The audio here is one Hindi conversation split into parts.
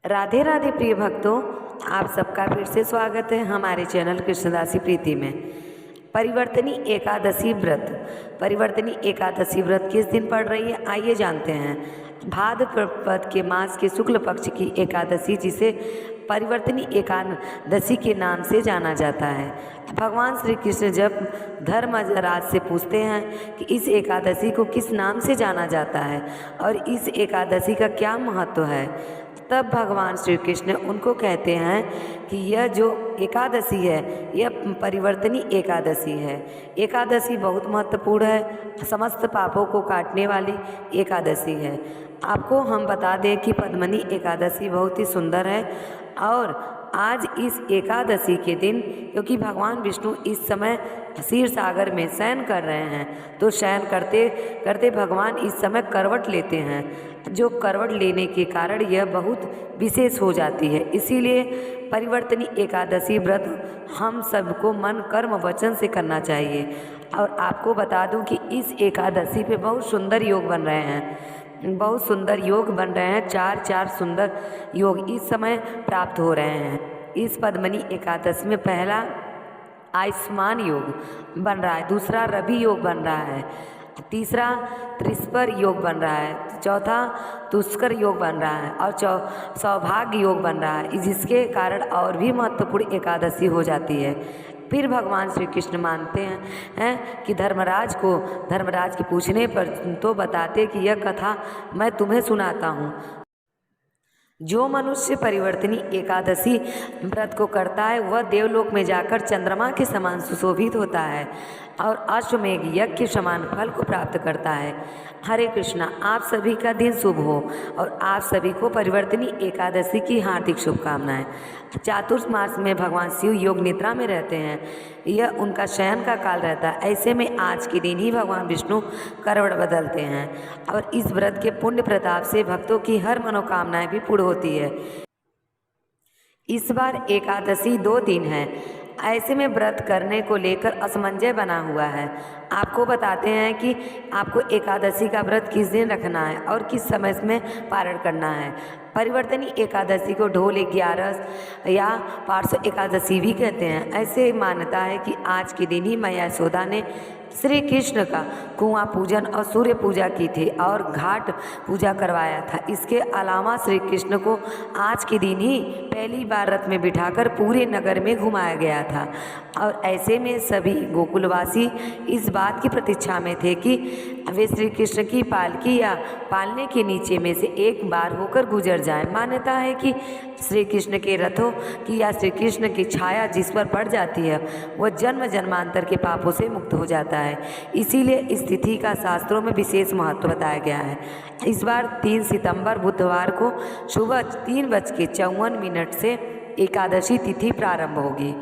राधे राधे प्रिय भक्तों, आप सबका फिर से स्वागत है हमारे चैनल कृष्णदासी प्रीति में। परिवर्तनी एकादशी व्रत। परिवर्तनी एकादशी व्रत किस दिन पड़ रही है, आइए जानते हैं। भाद्रपद के मास के शुक्ल पक्ष की एकादशी, जिसे परिवर्तनी एकादशी के नाम से जाना जाता है। भगवान श्री कृष्ण जब धर्मराज से पूछते हैं कि इस एकादशी को किस नाम से जाना जाता है और इस एकादशी का क्या महत्व है, तब भगवान श्री कृष्ण उनको कहते हैं कि यह जो एकादशी है यह परिवर्तनी एकादशी है। एकादशी बहुत महत्वपूर्ण है, समस्त पापों को काटने वाली एकादशी है। आपको हम बता दें कि पद्मनी एकादशी बहुत ही सुंदर है और आज इस एकादशी के दिन, क्योंकि भगवान विष्णु इस समय क्षीर सागर में शयन कर रहे हैं, तो शयन करते करते भगवान इस समय करवट लेते हैं, जो करवट लेने के कारण यह बहुत विशेष हो जाती है। इसीलिए परिवर्तनी एकादशी व्रत हम सबको मन कर्म वचन से करना चाहिए। और आपको बता दूं कि इस एकादशी पे बहुत सुंदर योग बन रहे हैं, बहुत सुंदर योग बन रहे हैं। चार सुंदर योग इस समय प्राप्त हो रहे हैं। इस पद्मनी एकादशी में पहला आयुष्मान योग बन रहा है, दूसरा रवि योग बन रहा है, तीसरा त्रिस्पर योग बन रहा है, चौथा दुष्कर योग बन रहा है और सौभाग्य योग बन रहा है, जिसके कारण और भी महत्वपूर्ण एकादशी हो जाती है। फिर भगवान श्री कृष्ण मानते हैं कि धर्मराज के पूछने पर तो बताते कि यह कथा मैं तुम्हें सुनाता हूँ। जो मनुष्य परिवर्तनी एकादशी व्रत को करता है वह देवलोक में जाकर चंद्रमा के समान सुशोभित होता है और अश्वमेघ यज्ञ के समान फल को प्राप्त करता है। हरे कृष्णा। आप सभी का दिन शुभ हो और आप सभी को परिवर्तनी एकादशी की हार्दिक शुभकामनाएं। चातुर्मास में भगवान शिव योग निद्रा में रहते हैं, यह उनका शयन का काल रहता है। ऐसे में आज के दिन ही भगवान विष्णु करवट बदलते हैं और इस व्रत के पुण्य प्रताप से भक्तों की हर मनोकामनाएं भी पूर्ण होती है। इस बार एकादशी 2 दिन है, ऐसे में व्रत करने को लेकर असमंजस बना हुआ है। आपको बताते हैं कि आपको एकादशी का व्रत किस दिन रखना है और किस समय में पारण करना है। परिवर्तनी एकादशी को ढोल 11 या पार्श्व एकादशी भी कहते हैं। ऐसे मान्यता है कि आज के दिन ही मैया यशोदा ने श्री कृष्ण का कुआं पूजन और सूर्य पूजा की थी और घाट पूजा करवाया था। इसके अलावा श्री कृष्ण को आज के दिन ही पहली बार रथ में बिठाकर पूरे नगर में घुमाया गया था और ऐसे में सभी गोकुलवासी इस बात की प्रतीक्षा में थे कि वे श्री कृष्ण की पालकी या पालने के नीचे में से एक बार होकर गुजर जाए। मान्यता है कि श्री कृष्ण के रथों की या श्री कृष्ण की छाया जिस पर पड़ जाती है वह जन्म जन्मांतर के पापों से मुक्त हो जाता है। इसीलिए इस तिथि का शास्त्रों में विशेष महत्व बताया गया है। इस बार 3 सितंबर बुधवार को सुबह 3:54 से एकादशी तिथि प्रारंभ होगी,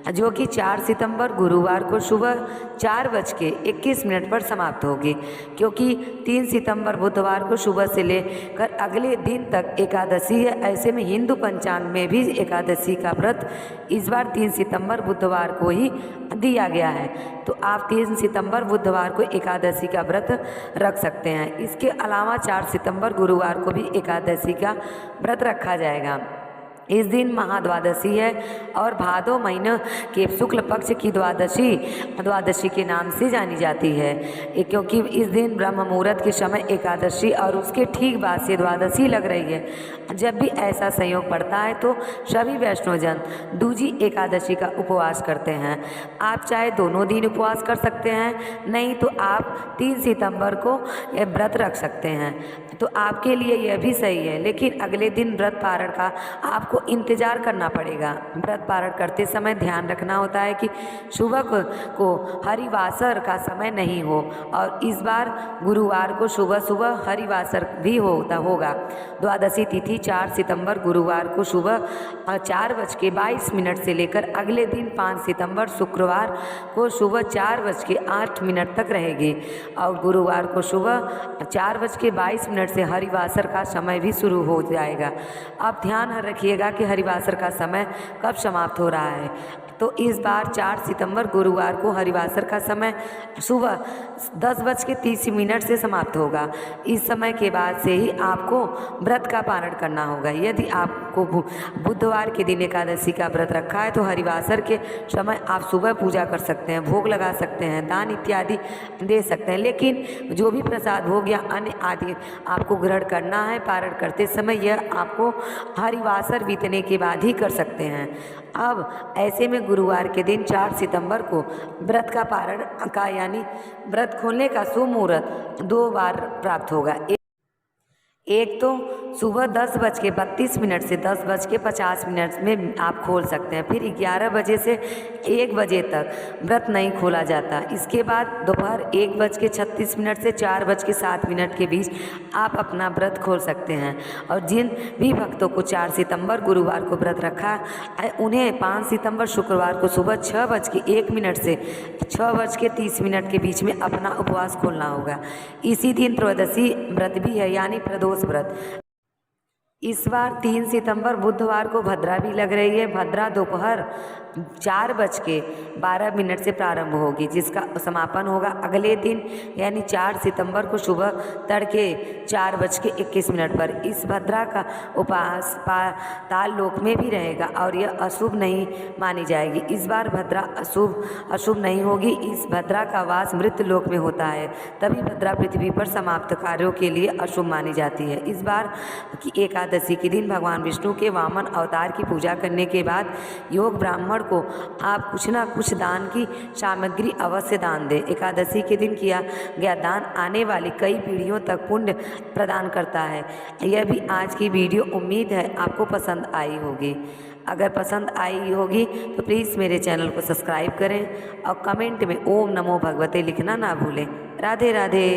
जो कि 4 सितंबर गुरुवार को सुबह 4:21 पर समाप्त होगी। क्योंकि 3 सितंबर बुधवार को सुबह से लेकर अगले दिन तक एकादशी है, ऐसे में हिंदू पंचांग में भी एकादशी का व्रत इस बार 3 सितंबर बुधवार को ही दिया गया है। तो आप 3 सितंबर बुधवार को एकादशी का व्रत रख सकते हैं। इसके अलावा 4 सितंबर गुरुवार को भी एकादशी का व्रत रखा जाएगा। इस दिन महाद्वादशी है और भादो महीने के शुक्ल पक्ष की द्वादशी के नाम से जानी जाती है, क्योंकि इस दिन ब्रह्म मुहूर्त के समय एकादशी और उसके ठीक बाद से द्वादशी लग रही है। जब भी ऐसा संयोग पड़ता है तो सभी वैष्णवजन दूजी एकादशी का उपवास करते हैं। आप चाहे दोनों दिन उपवास कर सकते हैं, नहीं तो आप 3 सितंबर को व्रत रख सकते हैं, तो आपके लिए यह भी सही है। लेकिन अगले दिन व्रत पारण का आपको इंतजार करना पड़ेगा। व्रत पारण करते समय ध्यान रखना होता है कि सुबह को हरिवासर का समय नहीं हो और इस बार गुरुवार को सुबह हरिवासर भी होगा। द्वादशी तिथि 4 सितंबर गुरुवार को सुबह 4:22 से लेकर अगले दिन 5 सितंबर शुक्रवार को सुबह 4:08 तक रहेगी और गुरुवार को सुबह 4:22 से हरिवासर का समय भी शुरू हो जाएगा। अब ध्यान रखिएगा देखिएगा कि हरिवासर का समय कब समाप्त हो रहा है। तो इस बार 4 सितंबर गुरुवार को हरिवासर का समय सुबह 10:30 से समाप्त होगा। इस समय के बाद से ही आपको व्रत का पारण करना होगा। यदि आपको बुधवार के दिन एकादशी का व्रत रखा है तो हरिवासर के समय आप सुबह पूजा कर सकते हैं, भोग लगा सकते हैं, दान इत्यादि दे सकते हैं, लेकिन जो भी प्रसाद भोग या अन्य आदि आपको ग्रहण करना है पारण करते समय, यह आपको हरिवासर बीतने के बाद ही कर सकते हैं। अब ऐसे में गुरुवार के दिन 4 सितंबर को व्रत का पारण का यानी व्रत खोलने का शुभ मुहूर्त 2 बार प्राप्त होगा। एक तो सुबह 10:32 से 10:50 में आप खोल सकते हैं, फिर 11 बजे से 1 बजे तक व्रत नहीं खोला जाता। इसके बाद दोपहर 1:36 से 4:07 के बीच आप अपना व्रत खोल सकते हैं। और जिन भी भक्तों को 4 सितंबर गुरुवार को व्रत रखा है उन्हें 5 सितंबर शुक्रवार को सुबह 6:01 से 6:30 के बीच में अपना उपवास खोलना होगा। इसी दिन त्रयोदशी व्रत भी है यानी प्रदोष व्रत। इस बार 3 सितंबर बुधवार को भद्रा भी लग रही है। भद्रा दोपहर 4:12 से प्रारंभ होगी, जिसका समापन होगा अगले दिन यानी 4 सितंबर को सुबह तड़के 4:21 पर। इस भद्रा का उपास पाताल लोक में भी रहेगा और यह अशुभ नहीं मानी जाएगी। इस बार भद्रा अशुभ नहीं होगी। इस भद्रा का वास मृत्यु लोक में होता है, तभी भद्रा पृथ्वी पर समाप्त कार्यों के लिए अशुभ मानी जाती है। इस बार की एकादशी के दिन भगवान विष्णु के वामन अवतार की पूजा करने के बाद योग ब्राह्मण को आप कुछ ना कुछ दान की सामग्री अवश्य दान दें। एकादशी के दिन किया गया दान आने वाली कई पीढ़ियों तक पुण्य प्रदान करता है। यह भी आज की वीडियो उम्मीद है आपको पसंद आई होगी। अगर पसंद आई होगी तो प्लीज़ मेरे चैनल को सब्सक्राइब करें और कमेंट में ओम नमो भगवते लिखना ना भूलें। राधे राधे।